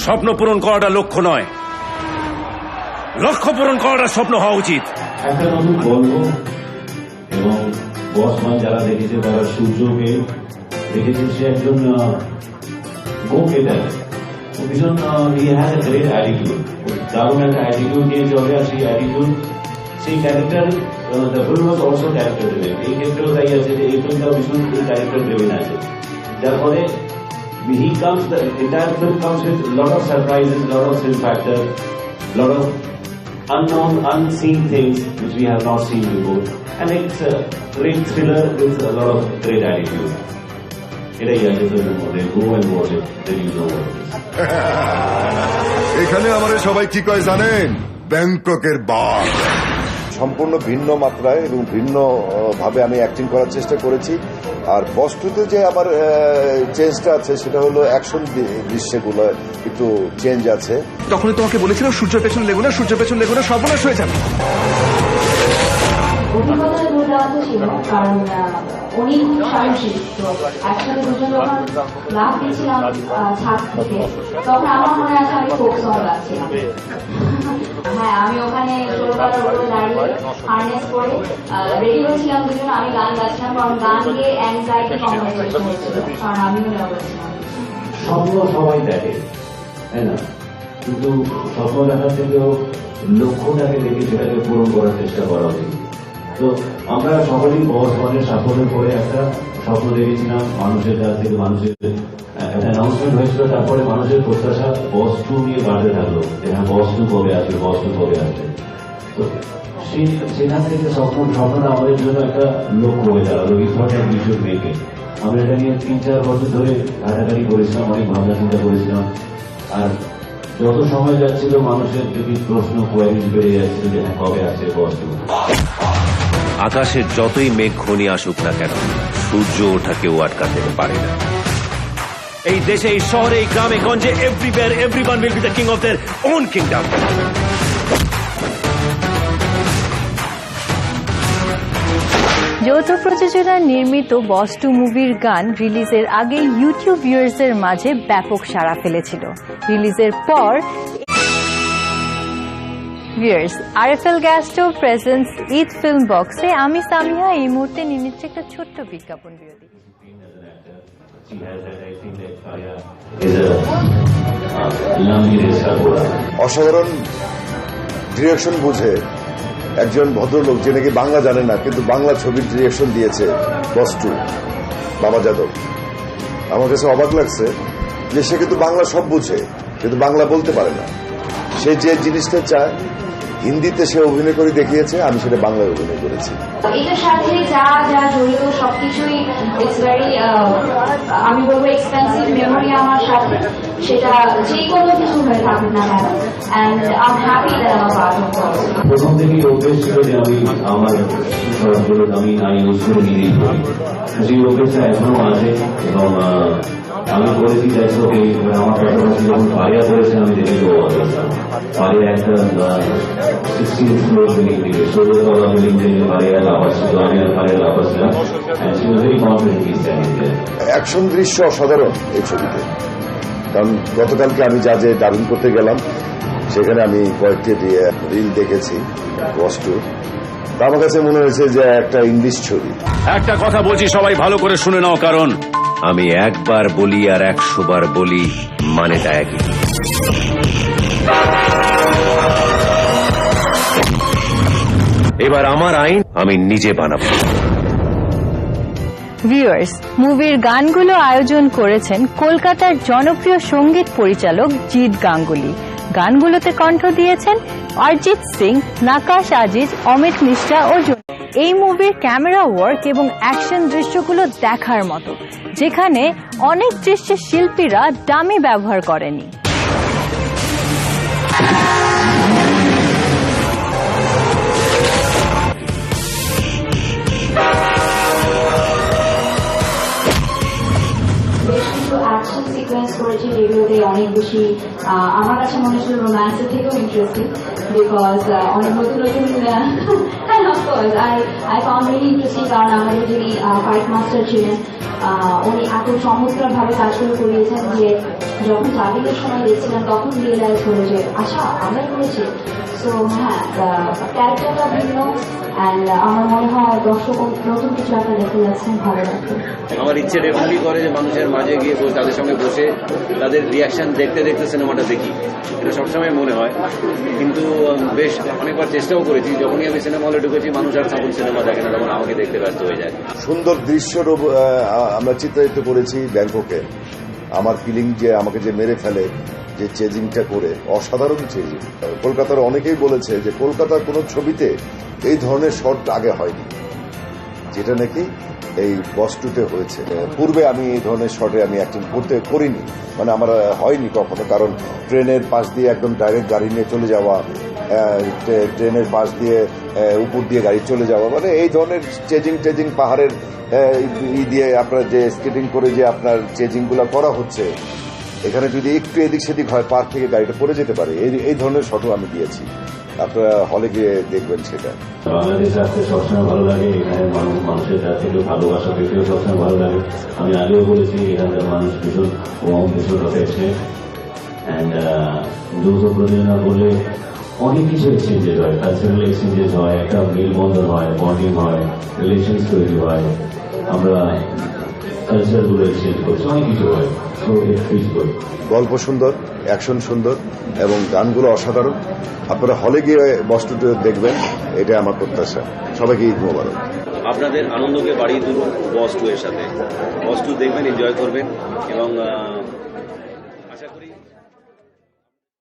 স্বপ্ন পূরণ করাটা লক্ষ্য নয়, লক্ষ্য পূরণ করাটা স্বপ্ন হওয়া উচিত। একটা নতুন গল্প এবং বসমান যারা দেখেছে তারা সূর্যকে দেখেছে, সে একজন গো গেটার, ভীষণ গ্রেট অ্যাটিটিউড, দারুণ একটা অ্যাটিটিউড নিয়ে চলে। আর সেই অ্যাটিটিউড, সেই character, the film was also character driven. এই ক্ষেত্রেও তাই আছে যে এই ফিল্মটা ভীষণ ক্যারেক্টার ড্রিভেন আছে, যার ফলে he comes, the entire film comes with a lot of surprises, a lot of thrill factor, a lot of unknown, unseen things which we have not seen before, and it's a great thriller with a lot of great attitude. এটাই আছে ফিল্মের মধ্যে। Go and watch it, then you know what it is. এখানে আমাদের সবাই কি কয় জানেন? ব্যাংককের বাঘ। সম্পূর্ণ ভিন্ন মাত্রায় এবং ভিন্ন ভাবে আমি অ্যাক্টিং করার চেষ্টা করেছি। আর বস্তুতে যে আমার চেঞ্জটা আছে সেটা হলো অ্যাকশন দৃশ্যগুলো একটু চেঞ্জ আছে। তখনই তোমাকে বলেছিলাম সূর্যের পেছন লেগো না, সূর্যের পেছন লেগো না, সর্বনাশ হয়ে যাবে। অভিজ্ঞতার দুর্দান্ত ছিল, কারণ উনি খুব সাহসী। তো একসাথে দুজন যখন লাভ দিয়েছিলাম ছাদ থেকে, তখন আমার মনে আছে আমি ফোক সং গাচ্ছিলাম। হ্যাঁ, আমি ওখানে ষোলতলার উপরে দাঁড়িয়ে হার্নেস করে রেডি হয়েছিলাম দুজন, আমি গান গাচ্ছিলাম, কারণ গান গিয়ে অ্যাংজাইটি কনভারসেশন হচ্ছিল, কারণ আমিও নার্ভাস ছিলাম। স্বপ্ন সবাই দেখে, তাই না? কিন্তু স্বপ্ন দেখার থেকেও লক্ষ্যটাকে দেখে সেটাকে পূরণ করার চেষ্টা করা উচিত। তো আমরা সকলেই বসমানের সাফল্যের পরে একটা স্বপ্ন দেখেছিলাম মানুষের কাছ থেকে। মানুষের একটা অ্যানাউন্সমেন্ট হয়েছিল, তারপরে মানুষের প্রত্যাশা বস 2 নিয়ে বাড়তে থাকলো, যে হ্যাঁ বস 2 কবে আসবে, বস 2 কবে আসবে। তো সেখান থেকে স্বপ্নটা আমাদের জন্য একটা লক্ষ্য হয়ে দাঁড়ালো। ইথনের বিষয় মেয়েকে আমরা এটা নিয়ে 3-4 বছর ধরে ঘাটাঘাটি করেছিলাম, অনেক ভাবনা চিন্তা করেছিলাম। আর যত সময় যাচ্ছিল মানুষের যদি প্রশ্ন কোয়ারিজ বেড়ে যাচ্ছিল যে হ্যাঁ কবে আসছে বস 2। আকাশের যতই মেঘ ঘনি আসুক না কেন, সূর্য ওঠা কেউ আটকাতে পারে না। এই দেশে, এই শহরে, এই গ্রামে গঞ্জে, everywhere everyone will be the king of their own kingdom. যৌথ প্রযোজনায় নির্মিত বস 2 মুভির গান রিলিজের আগে ইউটিউব ভিউয়ার্সের মাঝে ব্যাপক সাড়া ফেলেছিল। রিলিজের পর ভিউয়ার্স, আরএফএল গ্যাস্টো প্রেজেন্স ঈদ ফিল্ম বক্সে আমি সামিহা এই মুহূর্তে নিয়ে নিচ্ছি একটা ছোট্ট বিজ্ঞাপন বিরতি। অসাধারণ ডিরেকশন বুঝে একজন ভদ্রলোক, যে নাকি বাংলা জানে না কিন্তু বাংলা ছবির ডিরেকশন দিয়েছে বস 2, বাবা যাদব। আমার কাছে অবাক লাগছে যে সে কিন্তু বাংলা সব বুঝে, কিন্তু বাংলা বলতে পারে না। সে যে জিনিসটা চায় হিন্দিতে সে অভিনয় করে দেখিয়েছে, আমি সেটা বাংলায় অভিনয় করেছি। এটার সাথে যা যা জড়িত সবকিছুই ইটস ভেরি, আমি বলবো এক্সপেন্সিভ মেমোরি আমার সাথে, সেটা যে কোনো কিছু হয়ে থাকুক না কেন। And I am happy that I am part of it. প্রথম থেকেই অভ্যেস ছিল যে আমি আমার সবগুলো আমি ইউজ করে নিজেই করি, সেই অভ্যেসটা এখনো আছে। এবং আমি করেছি দেখো আমার পাশাপাশি যখন পাড়িয়া করেছে আমি দেখে পাড়িয়া একটা 16th ফ্লোর বিল্ডিং থেকে 16তলা বিল্ডিং থেকে পাড়িয়া লাভ আসছিল, আমি আর পাড়িয়া লাভ আসছিলাম। Very confident. অ্যাকশন দৃশ্য অসাধারণ এই ছবিতে, কারণ গতকালকে আমি যা যে ডাবিং করতে গেলাম সেখানে আমি কয়েকটি রিল দেখেছি বস 2। আমার কাছে মনে হয়েছে যে একটা ইংলিশ ছবি। একটা কথা বলছি, সবাই ভালো করে শুনে নাও, কারণ আমি একবার বলি আর 100 বার বলি, মানেটা একই। এবার আমার আইন আমি নিজে বানাবো। ভিউয়ার্স, মুভির গানগুলো আয়োজন করেছেন কলকাতার জনপ্রিয় সঙ্গীত পরিচালক জিৎ গাঙ্গুলি। গানগুলোতে কণ্ঠ দিয়েছেন অরিজিৎ সিং, নাকাশ আজিজ, অমিত মিশ্রা ও এই মুভির ক্যামেরা ওয়ার্ক এবং অ্যাকশন দৃশ্যগুলো দেখার মতো, যেখানে অনেক দৃশ্যে শিল্পীরা ডামি ব্যবহার করেনি। অ্যাকশন সিকোয়েন্স করেছি যেগুলোতে অনেক বেশি আমার কাছে মনে হচ্ছিল রোম্যান্সের থেকেও ইন্টারেস্টিং, বিকজ অনেক নতুন নতুন হ্যাঁ, of course I found very interesting, কারণ আমাদের যিনি ফাইট মাস্টার ছিলেন উনি এত চমৎকার ভাবে কাজগুলো করিয়েছেন যে যখন ট্রাভেলের সময় দেখছিলাম তখন রিয়েলাইজ হলো যে আচ্ছা আমরা করেছি। সো হ্যাঁ, ক্যারেক্টারটা ভিন্ন, অ্যান্ড আমার মনে হয় দর্শক নতুন কিছু একটা দেখতে যাচ্ছেন, ভালো লাগবে। আমার ইচ্ছে ডেফিনেটলি করে যে মানুষের মাঝে গিয়ে তাদের সঙ্গে বসে তাদের রিয়াকশন দেখতে দেখতে সিনেমাটা দেখি, এটা সবসময় মনে হয়। কিন্তু বেশ অনেকবার চেষ্টাও করেছি, যখনই আমি সিনেমা হলে ঢুকেছি মানুষ আর তখন সিনেমা দেখে না, তখন আমাকে দেখতে ব্যস্ত হয়ে যায়। সুন্দর দৃশ্য আমরা চিত্রায়িত করেছি ব্যাংককে। আমার ফিলিং যে আমাকে যে মেরে ফেলে, যে চেজিংটা করে, অসাধারণ চেজিং। কলকাতার অনেকেই বলেছে যে কলকাতার কোনো ছবিতে এই ধরনের শট আগে হয়নি, যেটা নাকি এই বস টুতে হয়েছে। পূর্বে আমি এই ধরনের শটে আমি অ্যাক্টিং করিনি, মানে আমার হয়নি কখনো। কারণ ট্রেনের পাশ দিয়ে একদম ডাইরেক্ট গাড়ি নিয়ে চলে যাওয়া, ট্রেনের পাশ দিয়ে উপর দিয়ে গাড়ি চলে যাওয়া, মানে এই ধরনের চেজিং পাহাড়ের দিয়ে আপনার যে স্কেটিং করে যে আপনার চেজিংগুলো করা হচ্ছে, এখানে যদি একটু এদিক সেদিক হয় পার থেকে গাড়িটা পড়ে যেতে পারে, এই ধরনের শটও আমি দিয়েছি। আপনারা হলে গিয়ে দেখবেন সেটা। বাংলাদেশে আসতে সবসময় ভালো লাগে, এখানে মানুষের কাছ থেকে ভালোবাসা পেতেও সবসময় ভালো লাগে। আমি আগেও বলেছি এখানকার মানুষ ভীষণ ভীষণ অ্যাফেকশনেট, অ্যান্ড যৌথ প্রযোজনা করলে অনেক কিছু এক্সচেঞ্জেস হয়, কালচারাল এক্সচেঞ্জেস হয়, একটা মেলবন্ধন হয়, বন্ডিং হয়, রিলেশনস তৈরি হয়, আমরা কালচারগুলো এক্সচেঞ্জ করছি, অনেক কিছু হয়। So it feels good. গল্প সুন্দর, অ্যাকশন সুন্দর এবং গানগুলো অসাধারণ। আপনারা হলে গিয়ে বস টু দেখবেন, এটা আমার প্রত্যাশা। সবাইকে ঈদ মোবারক। আপনাদের আনন্দকে বাড়িয়ে তুলুন বস 2 এর সাথে। বস 2 দেখবেন, এনজয় করবেন এবং